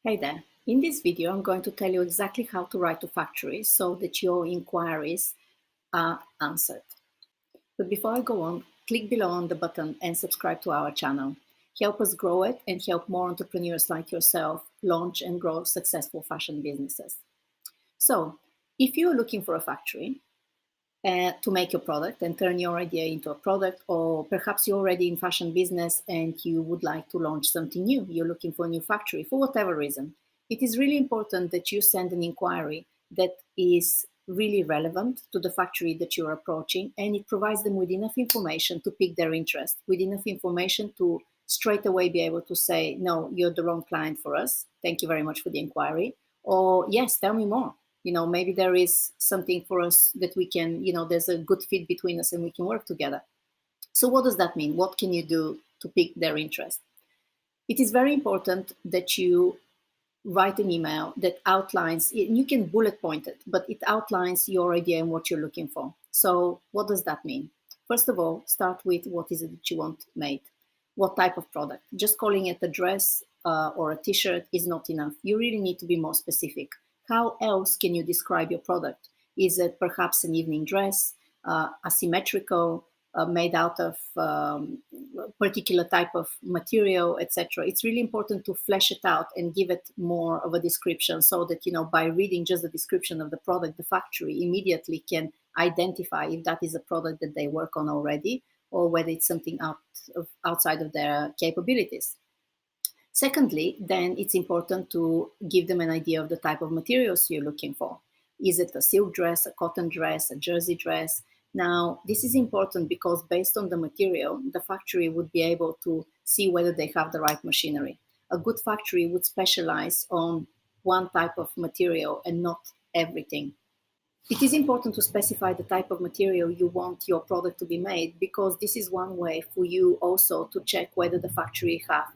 Hey there. In this video, I'm going to tell you exactly how to write to factories so that your inquiries are answered. But before I go on, click below on the button and subscribe to our channel. Help us grow it and help more entrepreneurs like yourself launch and grow successful fashion businesses. So, if you're looking for a factory to make your product and turn your idea into a product, or perhaps you're already in fashion business and you would like to launch something new, you're looking for a new factory for whatever reason, it is really important that you send an inquiry that is really relevant to the factory that you're approaching, and it provides them with enough information to pique their interest, with enough information to straight away be able to say, no, you're the wrong client for us, thank you very much for the inquiry, or yes, tell me more. Maybe there is something for us that we can, there's a good fit between us and we can work together. So what does that mean? What can you do to pique their interest? It is very important that you write an email that outlines, you can bullet point it, but it outlines your idea and what you're looking for. So what does that mean? First of all, start with what is it that you want made? What type of product? Just calling it a dress or a t-shirt is not enough. You really need to be more specific. How else can you describe your product? Is it perhaps an evening dress, asymmetrical, made out of particular type of material, etc. It's really important to flesh it out and give it more of a description so that, by reading just the description of the product, the factory immediately can identify if that is a product that they work on already or whether it's something outside of their capabilities. Secondly, then it's important to give them an idea of the type of materials you're looking for. Is it a silk dress, a cotton dress, a jersey dress? Now, this is important because based on the material, the factory would be able to see whether they have the right machinery. A good factory would specialize on one type of material and not everything. It is important to specify the type of material you want your product to be made, because this is one way for you also to check whether the factory have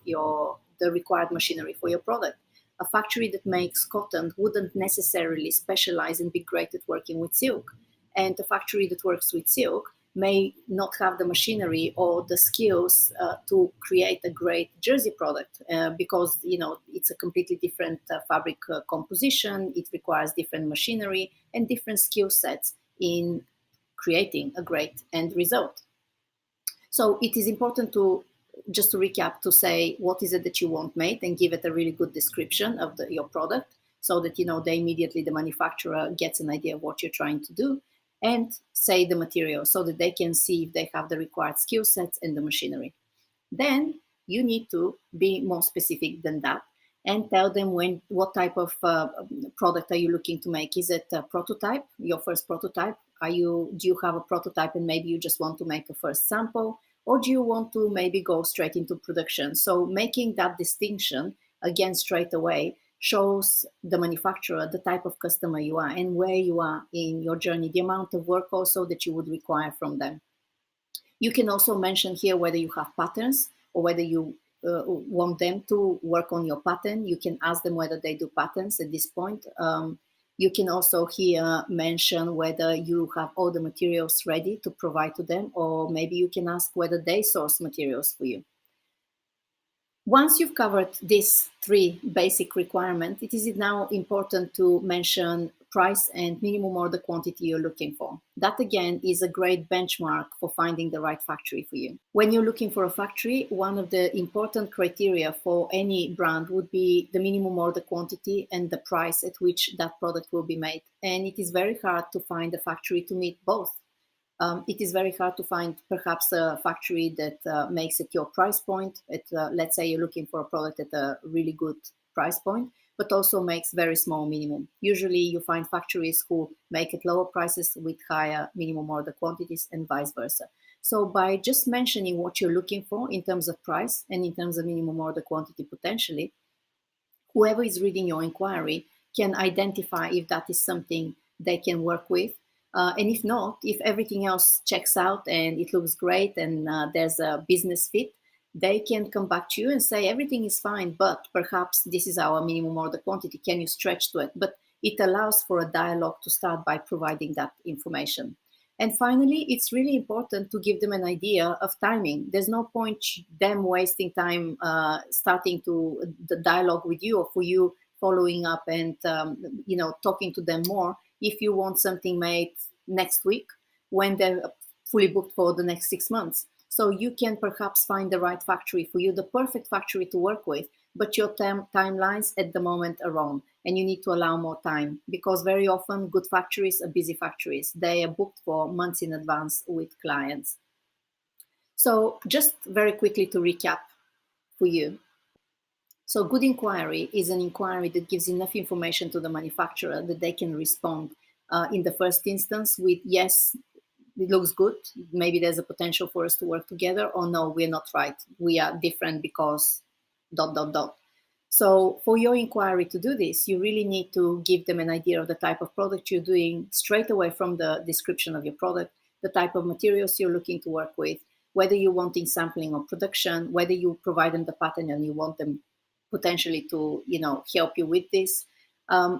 the required machinery for your product. A factory that makes cotton wouldn't necessarily specialize and be great at working with silk. And a factory that works with silk may not have the machinery or the skills to create a great jersey product because it's a completely different fabric composition. It requires different machinery and different skill sets in creating a great end result. So it is important to just to recap, to say what is it that you want made and give it a really good description of your product so that the manufacturer gets an idea of what you're trying to do, and say the material so that they can see if they have the required skill sets and the machinery. Then you need to be more specific than that and tell them what type of product are you looking to make. Is it a prototype, your first prototype? Do you have a prototype and maybe you just want to make a first sample? Or do you want to maybe go straight into production? So making that distinction again straight away shows the manufacturer the type of customer you are and where you are in your journey, the amount of work also that you would require from them. You can also mention here whether you have patterns or whether you want them to work on your pattern. You can ask them whether they do patterns at this point. You can also here mention whether you have all the materials ready to provide to them, or maybe you can ask whether they source materials for you. Once you've covered these three basic requirements, it is now important to mention price and minimum order quantity you're looking for. That again is a great benchmark for finding the right factory for you. When you're looking for a factory, one of the important criteria for any brand would be the minimum order quantity and the price at which that product will be made. And it is very hard to find a factory to meet both. It is very hard to find perhaps a factory that makes it your price point. Let's say you're looking for a product at a really good price point, but also makes very small minimum. Usually you find factories who make it lower prices with higher minimum order quantities and vice versa. So by just mentioning what you're looking for in terms of price and in terms of minimum order quantity potentially, whoever is reading your inquiry can identify if that is something they can work with. And if not, if everything else checks out and it looks great and there's a business fit, they can come back to you and say everything is fine, but perhaps this is our minimum order quantity. Can you stretch to it? But it allows for a dialogue to start by providing that information. And finally, it's really important to give them an idea of timing. There's no point them wasting time starting to the dialogue with you, or for you following up and talking to them more if you want something made next week when they're fully booked for the next 6 months. So you can perhaps find the right factory for you, the perfect factory to work with, but your timelines at the moment are wrong, and you need to allow more time, because very often good factories are busy factories. They are booked for months in advance with clients. So just very quickly to recap for you. So good inquiry is an inquiry that gives enough information to the manufacturer that they can respond in the first instance with yes, it looks good, maybe there's a potential for us to work together, or no, we're not right, we are different because ... So for your inquiry to do this, you really need to give them an idea of the type of product you're doing straight away from the description of your product, the type of materials you're looking to work with, whether you're wanting sampling or production, whether you provide them the pattern and you want them potentially to help you with this,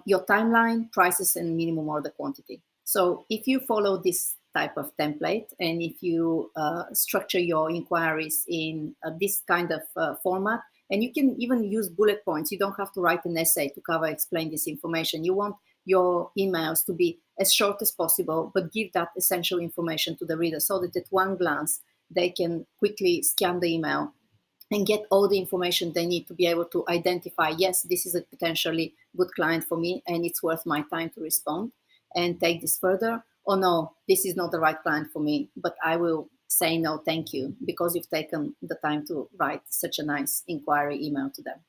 your timeline, prices, and minimum order quantity. So if you follow this type of template, and if you structure your inquiries in this kind of format, and you can even use bullet points. You don't have to write an essay to explain this information. You want your emails to be as short as possible, but give that essential information to the reader so that at one glance, they can quickly scan the email and get all the information they need to be able to identify, yes, this is a potentially good client for me and it's worth my time to respond and take this further. Or no, this is not the right client for me, but I will say no, thank you, because you've taken the time to write such a nice inquiry email to them.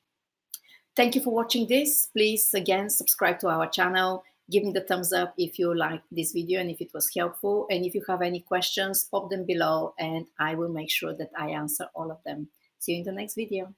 Thank you for watching this. Please, again, subscribe to our channel. Give me the thumbs up if you liked this video and if it was helpful. And if you have any questions, pop them below and I will make sure that I answer all of them. See you in the next video.